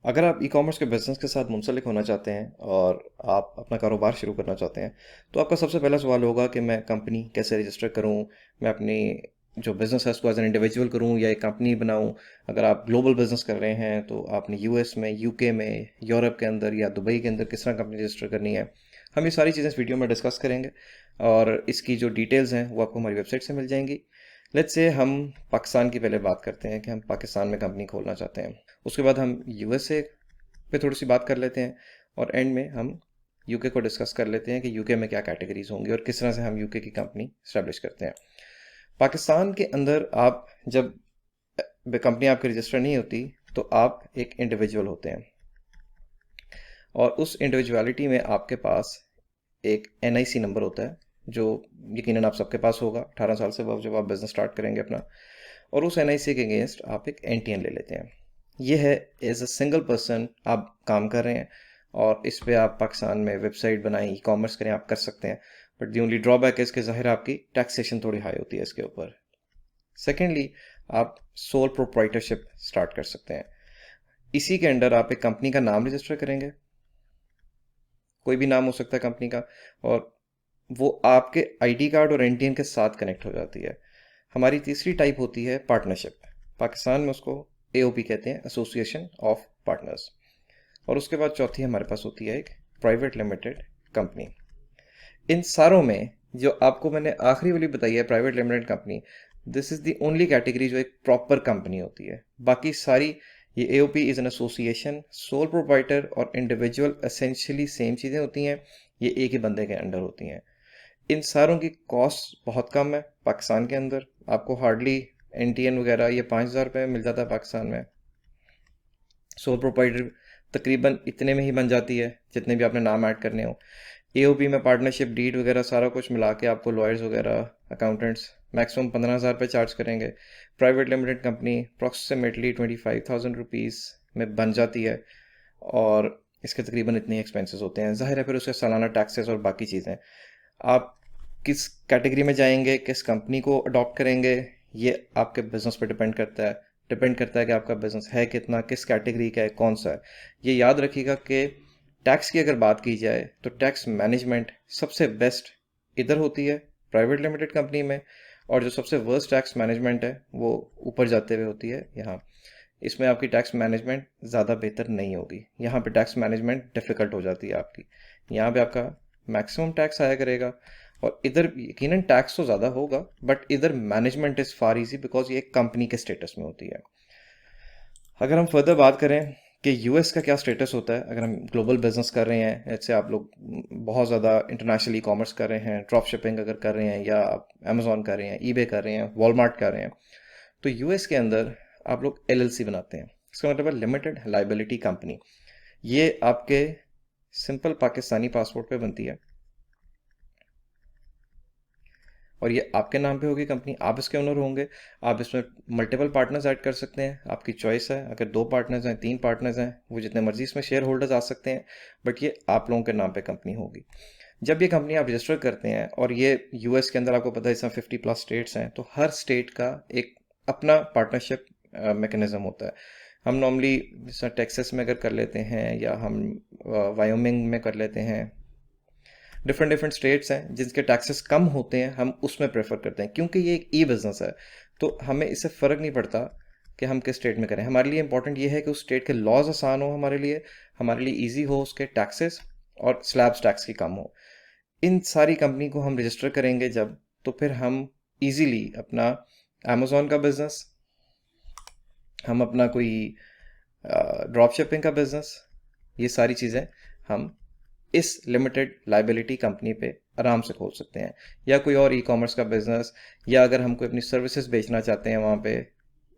अगर आप ई-कॉमर्स के बिज़नेस के साथ मुंसलिक होना चाहते हैं और आप अपना कारोबार शुरू करना चाहते हैं, तो आपका सबसे पहला सवाल होगा कि मैं कंपनी कैसे रजिस्टर करूं, मैं अपनी जो बिज़नेस है उसको एज एन इंडिविजुअल करूं या एक कंपनी बनाऊं। अगर आप ग्लोबल बिज़नेस कर रहे हैं तो आपने यूएस में, यूके में, यूरोप के अंदर या दुबई के अंदर किस तरह कंपनी रजिस्टर करनी है, हम ये सारी चीज़ें इस वीडियो में डिस्कस करेंगे। और इसकी जो डिटेल्स हैं वो आपको हमारी वेबसाइट से मिल जाएंगी। लेट्स से हम पाकिस्तान की पहले बात करते हैं कि हम पाकिस्तान में कंपनी खोलना चाहते हैं। उसके बाद हम यूएसए पे थोड़ी सी बात कर लेते हैं और एंड में हम यूके को डिस्कस कर लेते हैं कि यूके में क्या कैटेगरीज होंगी और किस तरह से हम यूके की कंपनी स्टैब्लिश करते हैं। पाकिस्तान के अंदर आप जब कंपनी आपकी रजिस्टर नहीं होती तो आप एक इंडिविजुअल होते हैं और उस इंडिविजुअलिटी में आपके पास एक एनआईसी नंबर होता है जो यकीनन आप सबके पास होगा 18 साल से जब आप बिजनेस स्टार्ट करेंगे अपना। और उस एनआईसी के अगेंस्ट आप एक एनटीएन ले लेते हैं। ये है एज अ सिंगल पर्सन आप काम कर रहे हैं और इस पे आप पाकिस्तान में वेबसाइट बनाएं, ई कॉमर्स करें, आप कर सकते हैं। बट दी ओनली ड्रॉबैक है इसके ज़ाहिर आपकी टैक्सेशन थोड़ी हाई होती है इसके ऊपर। सेकेंडली, आप सोल प्रोप्राइटरशिप स्टार्ट कर सकते हैं। इसी के अंडर आप एक कंपनी का नाम रजिस्टर करेंगे, कोई भी नाम हो सकता है कंपनी का, और वो आपके आईडी कार्ड और एनटीएन के साथ कनेक्ट हो जाती है। हमारी तीसरी टाइप होती है पार्टनरशिप। पाकिस्तान में उसको एओपी कहते हैं, एसोसिएशन ऑफ पार्टनर्स। और उसके बाद चौथी हमारे पास होती है एक प्राइवेट लिमिटेड कंपनी। इन सारों में जो आपको मैंने आखिरी वाली बताई है private limited company, this is the only category जो एक प्रॉपर कंपनी होती है। बाकी सारी, ये AOP is an association, sole proprietor और इंडिविजुअल एसेंशियली सेम चीज़ें होती हैं, ये एक ही बंदे के अंडर होती हैं। इन सारों की कॉस्ट बहुत कम है पाकिस्तान के अंदर। आपको हार्डली एनटीएन वगैरह ये 5,000 रुपये में मिल जाता है पाकिस्तान में। सोल प्रोप्राइटर तकरीबन इतने में ही बन जाती है जितने भी आपने नाम ऐड करने हो। एओपी में पार्टनरशिप डीड वगैरह सारा कुछ मिला के आपको लॉयर्स वगैरह, अकाउंटेंट्स मैक्सिमम 15,000 रुपये चार्ज करेंगे। Private limited company approximately 25,000 rupees में बन जाती है और इसके तकरीबन इतने एक्सपेंसेस होते हैं। जाहिर है फिर उसके सालाना टैक्सेस और बाकी चीज़ें। आप किस कैटेगरी में जाएंगे, किस कंपनी को अडॉप्ट करेंगे, ये आपके बिजनेस पे डिपेंड करता है कि आपका बिजनेस है कितना, किस कैटेगरी का है, कौन सा है। ये याद रखिएगा कि टैक्स की अगर बात की जाए तो टैक्स मैनेजमेंट सबसे बेस्ट इधर होती है प्राइवेट लिमिटेड कंपनी में, और जो सबसे वर्स्ट टैक्स मैनेजमेंट है वो ऊपर जाते हुए होती है यहाँ। इसमें आपकी टैक्स मैनेजमेंट ज़्यादा बेहतर नहीं होगी, यहाँ पे टैक्स मैनेजमेंट डिफ़िकल्ट हो जाती है आपकी। यहाँ पे आपका मैक्सिमम टैक्स आया करेगा और इधर यकीनन टैक्स तो ज़्यादा होगा बट इधर management is far easy because ये एक कंपनी के स्टेटस में होती है। अगर हम फर्दर बात करें कि यूएस का क्या स्टेटस होता है, अगर हम ग्लोबल बिजनेस कर रहे हैं, जैसे आप लोग बहुत ज़्यादा इंटरनेशनल ई कॉमर्स कर रहे हैं, ड्रॉप शिपिंग अगर कर रहे हैं, या आप अमेजोन कर रहे हैं, ईबे कर रहे हैं, वॉलमार्ट कर रहे हैं, तो यूएस के अंदर आप लोग एलएलसी बनाते हैं। इसका मतलब है लिमिटेड लाइबिलिटी कंपनी। ये आपके सिंपल पाकिस्तानी पासपोर्ट पे बनती है और ये आपके नाम पे होगी कंपनी, आप इसके ओनर होंगे। आप इसमें मल्टीपल पार्टनर्स ऐड कर सकते हैं, आपकी चॉइस है। अगर 2 पार्टनर्स हैं, 3 पार्टनर्स हैं, वो जितने मर्जी इसमें शेयर होल्डर्स आ सकते हैं, बट ये आप लोगों के नाम पे कंपनी होगी। जब ये कंपनी आप रजिस्टर करते हैं, और ये यूएस के अंदर आपको पता है इसमें 50+ स्टेट्स हैं, तो हर स्टेट का एक अपना पार्टनरशिप मैकेनिज्म होता है। हम नॉर्मली जैसे टेक्सास में अगर कर लेते हैं, या हम वायोमिंग में कर लेते हैं, डिफरेंट डिफरेंट स्टेट्स हैं जिनके टैक्सेस कम होते हैं, हम उसमें प्रेफर करते हैं क्योंकि ये एक ई बिज़नेस है। तो हमें इससे फ़र्क नहीं पड़ता कि हम किस स्टेट में करें। हमारे लिए इंपॉर्टेंट ये है कि उस स्टेट के लॉज आसान हो, हमारे लिए ईजी हो उसके टैक्सेस, और स्लैब्स टैक्स की कम हो। इन सारी कंपनी को हम रजिस्टर करेंगे जब, तो फिर हम इजीली अपना अमेज़ॉन का बिज़नेस, हम अपना कोई ड्रॉप शिपिंग का बिज़नेस, ये सारी चीज़ें हम इस लिमिटेड लाइबिलिटी कंपनी पे आराम से खोल सकते हैं। या कोई और ई कॉमर्स का बिजनेस, या अगर हम कोई अपनी सर्विसेज बेचना चाहते हैं वहाँ पे,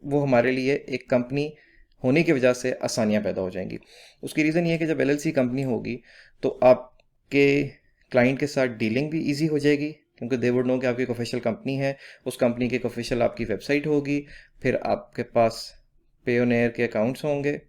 वो हमारे लिए एक कंपनी होने की वजह से आसानियाँ पैदा हो जाएंगी। उसकी रीज़न ये है कि जब एलएलसी कंपनी होगी तो आपके क्लाइंट के साथ डीलिंग भी ईजी हो जाएगी, क्योंकि दे वुड नो कि आपकी एक ऑफिशियल कंपनी है, उस कंपनी की एक ऑफिशियल आपकी वेबसाइट होगी, फिर आपके पास पेयोनियर के अकाउंट्स होंगे,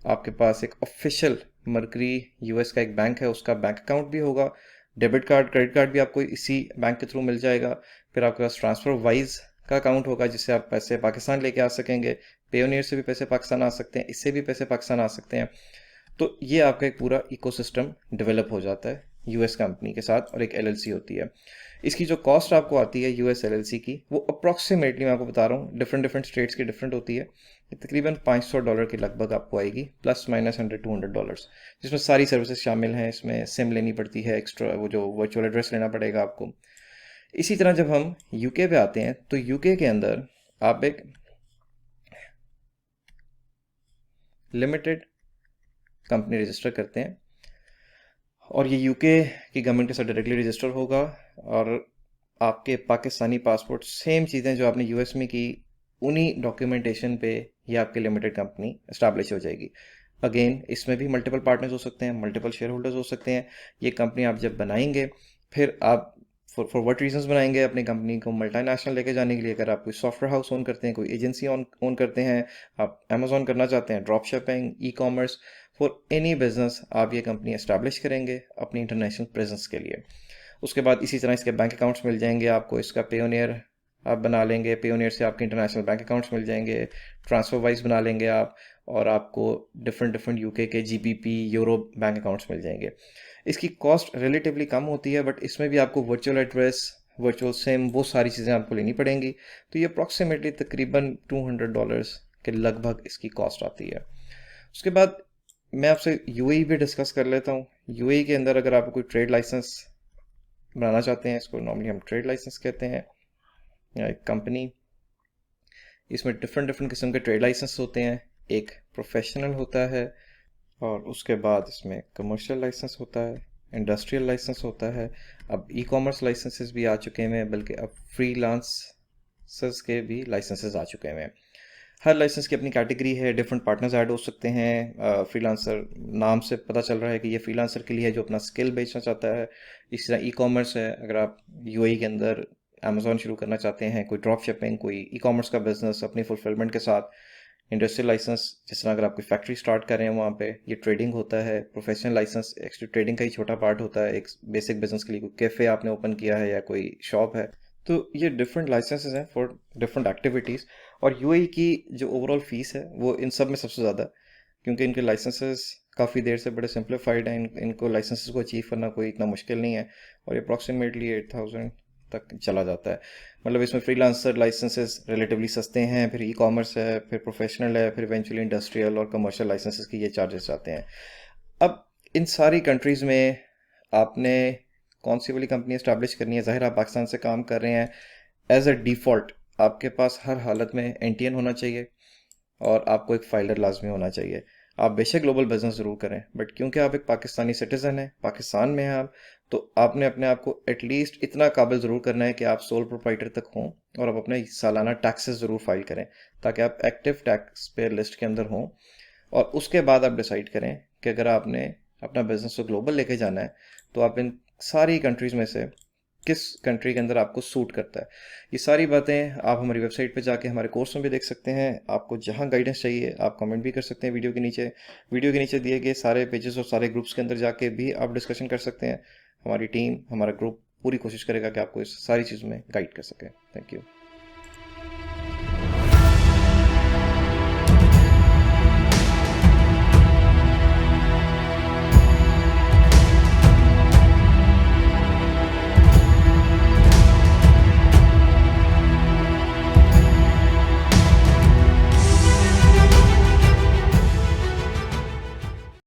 आपके पास एक ऑफिशियल मर्करी यूएस का एक बैंक है उसका बैंक अकाउंट भी होगा, डेबिट कार्ड क्रेडिट कार्ड भी आपको इसी बैंक के थ्रू मिल जाएगा। फिर आपके पास ट्रांसफ़र वाइज का अकाउंट होगा जिससे आप पैसे पाकिस्तान लेके आ सकेंगे, पेयोनियर से भी पैसे पाकिस्तान आ सकते हैं, इससे भी पैसे पाकिस्तान आ सकते हैं। तो ये आपका एक पूरा इकोसिस्टम डेवलप हो जाता है यूएस कंपनी के साथ, और एक एलएलसी होती है। इसकी जो कॉस्ट आपको आती है यूएस एलएलसी की, वो अप्रॉक्सीमेटली मैं आपको बता रहा हूँ, डिफरेंट डिफरेंट स्टेट्स की डिफरेंट होती है, ये तकरीबन $500 के लगभग आपको आएगी, प्लस माइनस $100-200, जिसमें सारी सर्विसेज शामिल हैं। इसमें सिम लेनी पड़ती है, एक्स्ट्रा वो जो वर्चुअल एड्रेस लेना पड़ेगा आपको। इसी तरह जब हम यूके पे आते हैं, तो यूके के अंदर आप एक लिमिटेड कंपनी रजिस्टर करते हैं, और ये यूके की गवर्नमेंट के साथ डायरेक्टली रजिस्टर होगा, और आपके पाकिस्तानी पासपोर्ट सेम चीज़ें जो आपने यूएस में की, उन्हीं डॉक्यूमेंटेशन पे ये आपकी लिमिटेड कंपनी इस्टेब्लिश हो जाएगी। अगेन इसमें भी मल्टीपल पार्टनर्स हो सकते हैं, मल्टीपल शेयर होल्डर्स हो सकते हैं। ये कंपनी आप जब बनाएंगे, फिर आप फॉर व्हाट रीजंस बनाएंगे अपनी कंपनी को मल्टीनेशनल लेके जाने के लिए? अगर आप कोई सॉफ्टवेयर हाउस ओन करते हैं, कोई एजेंसी ओन करते हैं, आप अमेजोन करना चाहते हैं, drop shipping, e commerce, for any business आप ये कंपनी एस्टैब्लिश करेंगे अपनी इंटरनेशनल प्रेजेंस के लिए। उसके बाद इसी तरह इसके बैंक अकाउंट्स मिल जाएंगे आपको, इसका पेयोनियर आप बना लेंगे, पेयोनियर से आपके इंटरनेशनल बैंक अकाउंट्स मिल जाएंगे, ट्रांसफर वाइज बना लेंगे आप, और आपको डिफरेंट डिफरेंट यूके के जीबीपी, यूरो बैंक अकाउंट्स मिल जाएंगे। इसकी कॉस्ट रिलेटिवली कम होती है, बट इसमें भी आपको वर्चुअल एड्रेस, वर्चुअल सिम, वो सारी चीज़ें आपको लेनी पड़ेंगी। तो ये अप्रॉक्सीमेटली तकरीबन $200 के लगभग इसकी कॉस्ट आती है। उसके बाद मैं आपसे यूएई भी डिस्कस कर लेता हूँ। यूएई के अंदर अगर आपको कोई ट्रेड लाइसेंस बनाना चाहते हैं, इसको नॉर्मली हम ट्रेड लाइसेंस कहते हैं, या एक कंपनी, इसमें डिफरेंट डिफरेंट किस्म के ट्रेड लाइसेंस होते हैं। एक प्रोफेशनल होता है, और उसके बाद इसमें कमर्शियल लाइसेंस होता है, इंडस्ट्रियल लाइसेंस होता है। अब ई कॉमर्स लाइसेंसेस भी आ चुके हैं, बल्कि अब फ्रीलांसर्स के भी लाइसेंसेस आ चुके हैं। हर लाइसेंस की अपनी कैटेगरी है, डिफरेंट पार्टनर्स ऐड हो सकते हैं। फ्रीलांसर नाम से पता चल रहा है कि ये फ्रीलांसर के लिए है जो अपना स्किल बेचना चाहता है। इसी तरह ई कॉमर्स है, अगर आप यूएई के अंदर अमेजोन शुरू करना चाहते हैं, कोई ड्रॉप शिपिंग, कोई ई कॉमर्स का बिजनेस अपनी फुलफिलमेंट के साथ। इंडस्ट्रियल लाइसेंस, जिस तरह अगर आप कोई फैक्ट्री स्टार्ट कर रहे हैं वहाँ पे, ये ट्रेडिंग होता है। प्रोफेशनल लाइसेंस एक्चुअली ट्रेडिंग का ही छोटा पार्ट होता है, एक बेसिक बिजनेस के लिए, कोई कैफ़े आपने ओपन किया है या कोई शॉप है। तो ये डिफरेंट लाइसेंसेस हैं फॉर डिफरेंट एक्टिविटीज़। और यूएई की जो ओवरऑल फीस है वो इन सब में सबसे ज़्यादा, क्योंकि इनके लाइसेंसेस काफ़ी देर से बड़े सिंप्लीफाइड हैं, इनको लाइसेंसेस को अचीव करना कोई इतना मुश्किल नहीं है, और ये अप्रॉक्सीमेटली 8,000 तक चला जाता है। मतलब इसमें फ्रीलांसर लाइसेंसेस रिलेटिवली सस्ते हैं, फिर ई कॉमर्स है, फिर प्रोफेशनल है, फिर इवेंचुअली इंडस्ट्रियल और कमर्शियल लाइसेंसेस की ये चार्जेस आते हैं। अब इन सारी कंट्रीज़ में आपने कौन सी वाली कंपनी इस्टेब्लिश करनी है? ज़ाहिर आप पाकिस्तान से काम कर रहे हैं, एज अ डिफ़ॉल्ट आपके पास हर हालत में एनटीएन होना चाहिए, और आपको एक फाइलर लाजमी होना चाहिए। आप बेशक ग्लोबल बिजनेस ज़रूर करें, बट क्योंकि आप एक पाकिस्तानी सिटीज़न हैं, पाकिस्तान में हैं आप, तो आपने अपने आप को एटलीस्ट इतना काबिल ज़रूर करना है कि आप सोल प्रोप्राइटर तक हों, और आप अपने सालाना टैक्सेस ज़रूर फाइल करें, ताकि आप एक्टिव टैक्स पेयर लिस्ट के अंदर हों। और उसके बाद आप डिसाइड करें कि अगर आपने अपना बिजनेस को ग्लोबल लेके जाना है, तो आप इन सारी कंट्रीज़ में से किस कंट्री के अंदर आपको सूट करता है। ये सारी बातें आप हमारी वेबसाइट पे जाके हमारे कोर्स में भी देख सकते हैं। आपको जहां गाइडेंस चाहिए आप कमेंट भी कर सकते हैं वीडियो के नीचे दिए गए सारे पेजेस और सारे ग्रुप्स के अंदर जाके भी आप डिस्कशन कर सकते हैं। हमारी टीम, हमारा ग्रुप पूरी कोशिश करेगा कि आपको इस सारी चीज़ में गाइड कर सके। Thank you.